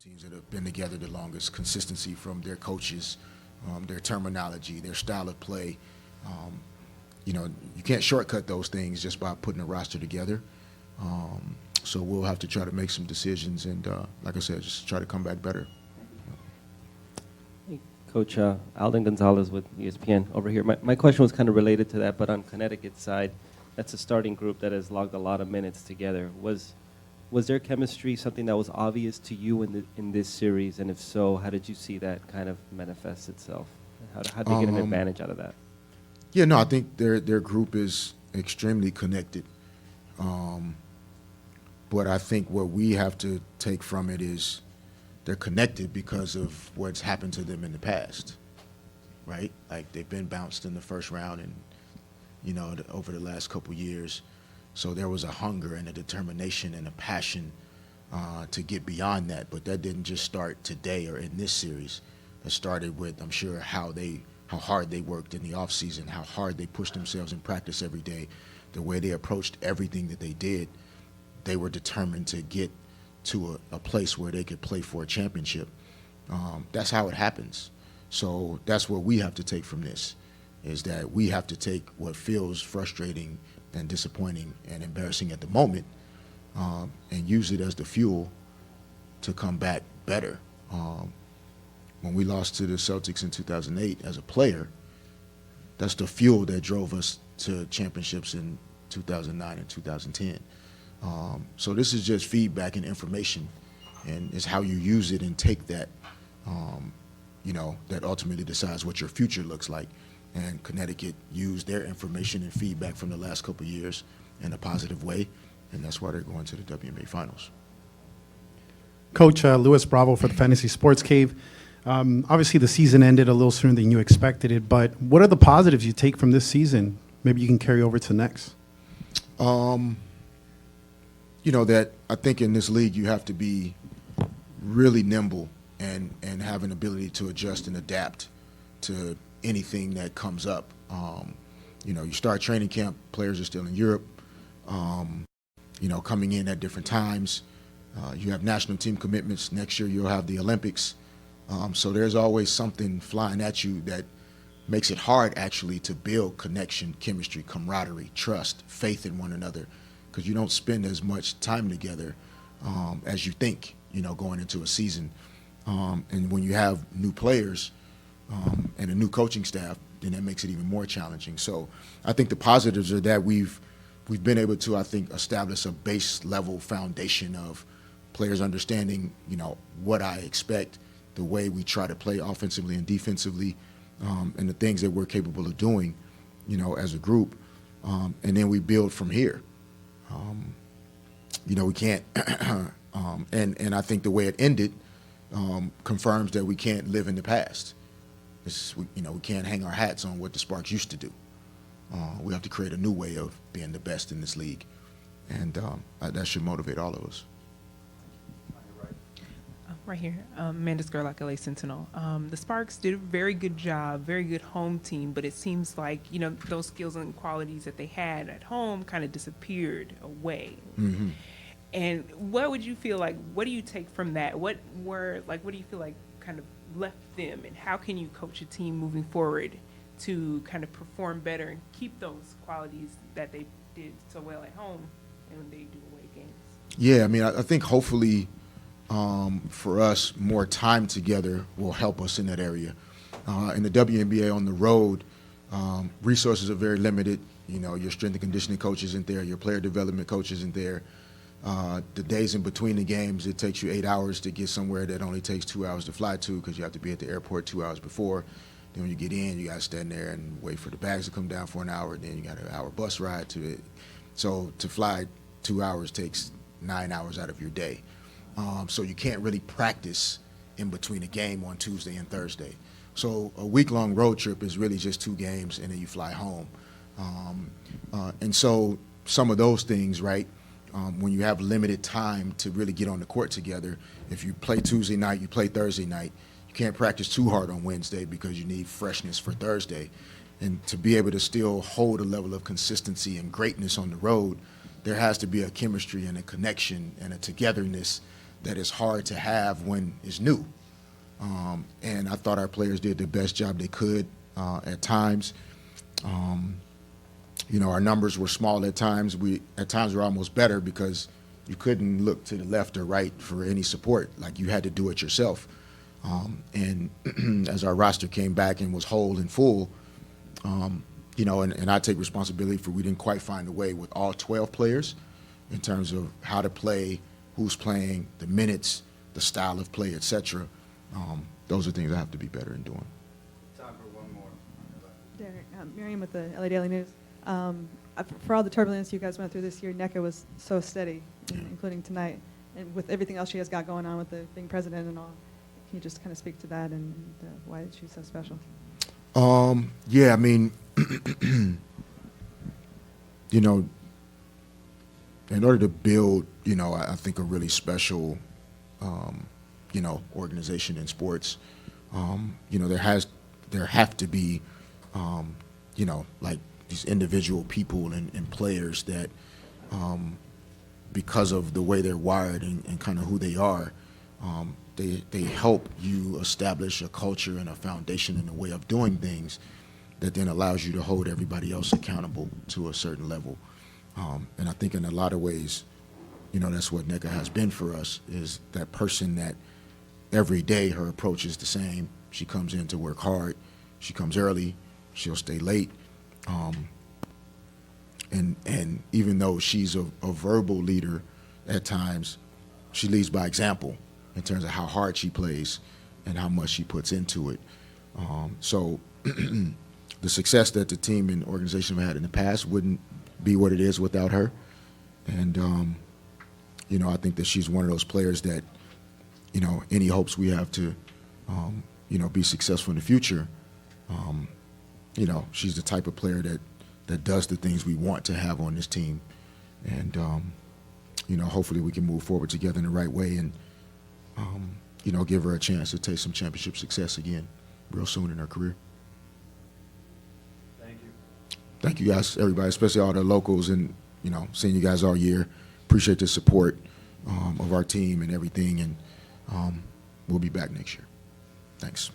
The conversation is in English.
teams that have been together the longest. Consistency from their coaches, their terminology, their style of play. Um, you can't shortcut those things just by putting a roster together. So we'll have to try to make some decisions and, like I said, just try to come back better. Hey, Coach Alden Gonzalez with ESPN over here. My question was kind of related to that, but on Connecticut's side, that's a starting group that has logged a lot of minutes together. Was their chemistry something that was obvious to you in this series? And if so, how did you see that kind of manifest itself? How did they get an advantage out of that? Yeah, no, I think their group is extremely connected. But I think what we have to take from it is they're connected because of what's happened to them in the past, right? Like they've been bounced in the first round and, over the last couple years. So there was a hunger and a determination and a passion to get beyond that. But that didn't just start today or in this series. It started with, I'm sure, how hard they worked in the offseason, how hard they pushed themselves in practice every day, the way they approached everything that they did. They were determined to get to a place where they could play for a championship. That's how it happens. So that's what we have to take from this, is that we have to take what feels frustrating and disappointing and embarrassing at the moment and use it as the fuel to come back better. When we lost to the Celtics in 2008 as a player, that's the fuel that drove us to championships in 2009 and 2010. So this is just feedback and information, and it's how you use it and take that, that ultimately decides what your future looks like. And Connecticut used their information and feedback from the last couple of years in a positive way, and that's why they're going to the WNBA Finals. Coach Louis Bravo for the Fantasy Sports Cave. Obviously, the season ended a little sooner than you expected it, but what are the positives you take from this season? Maybe you can carry over to next. That I think in this league you have to be really nimble and have an ability to adjust and adapt to anything that comes up. You start training camp, players are still in Europe, coming in at different times. You have national team commitments. Next year you'll have the Olympics. So there's always something flying at you that makes it hard actually to build connection, chemistry, camaraderie, trust, faith in one another, because you don't spend as much time together as you think, going into a season. And when you have new players and a new coaching staff, then that makes it even more challenging. So I think the positives are that we've been able to, I think, establish a base level foundation of players understanding, what I expect, the way we try to play offensively and defensively, and the things that we're capable of doing, as a group. And then we build from here. We can't, and I think the way it ended confirms that we can't live in the past. We can't hang our hats on what the Sparks used to do. We have to create a new way of being the best in this league, and that should motivate all of us. Right here, Amanda Skurlock, LA Sentinel. The Sparks did a very good job, very good home team, but it seems like, those skills and qualities that they had at home kind of disappeared away. Mm-hmm. And what would you feel like, what do you take from that? What do you feel like kind of left them, and how can you coach a team moving forward to kind of perform better and keep those qualities that they did so well at home and when they do away games? Yeah, I think hopefully for us, more time together will help us in that area. In the WNBA on the road, resources are very limited. Your strength and conditioning coach isn't there. Your player development coach isn't there. The days in between the games, it takes you 8 hours to get somewhere that only takes 2 hours to fly to, because you have to be at the airport 2 hours before. Then when you get in, you got to stand there and wait for the bags to come down for an hour. Then you got an hour bus ride to it. So to fly 2 hours takes 9 hours out of your day. So you can't really practice in between a game on Tuesday and Thursday. So a week-long road trip is really just 2 games, and then you fly home. And so some of those things, right, when you have limited time to really get on the court together, if you play Tuesday night, you play Thursday night, you can't practice too hard on Wednesday because you need freshness for Thursday. And to be able to still hold a level of consistency and greatness on the road, there has to be a chemistry and a connection and a togetherness that is hard to have when it's new. And I thought our players did the best job they could at times. You know, our numbers were small at times. At times were almost better because you couldn't look to the left or right for any support. Like, you had to do it yourself. And as our roster came back and was whole and full, you know, and I take responsibility for we didn't quite find a way with all 12 players in terms of how to play, who's playing, the minutes, the style of play, et cetera. Those are things I have to be better in doing. Time for one more. Derek, Miriam with the LA Daily News. For all the turbulence you guys went through this year, Neka was so steady, including tonight. And with everything else she has got going on with being president and all, can you just kind of speak to that and why she's so special? Yeah, I mean, you know, in order to build, you know, I think a really special, you know, organization in sports, you know, there have to be, you know, like these individual people and players that, because of the way they're wired and kind of who they are, they help you establish a culture and a foundation and a way of doing things that then allows you to hold everybody else accountable to a certain level. And I think in a lot of ways, you know, that's what Nega has been for us, is that person that every day her approach is the same. She comes in to work hard. She comes early. She'll stay late. And even though she's a verbal leader at times, she leads by example in terms of how hard she plays and how much she puts into it. So the success that the team and organization have had in the past wouldn't be what it is without her. And, you know, I think that she's one of those players that, you know, any hopes we have to, you know, be successful in the future, you know, she's the type of player that does the things we want to have on this team. And, you know, hopefully we can move forward together in the right way and, you know, give her a chance to take some championship success again real soon in her career. Thank you. Thank you guys, everybody, especially all the locals, and, you know, seeing you guys all year. Appreciate the support of our team and everything, and we'll be back next year. Thanks.